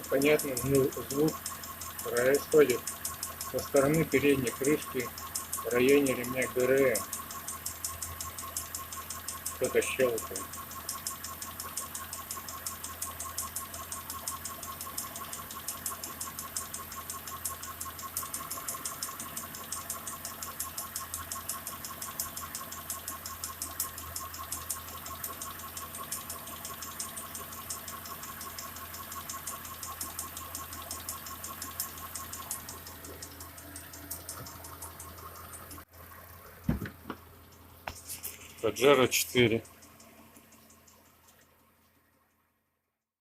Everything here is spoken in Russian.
непонятный звук происходит со стороны передней крышки в районе ремня ГРМ. Кто-то щелкает. Паджеро 4.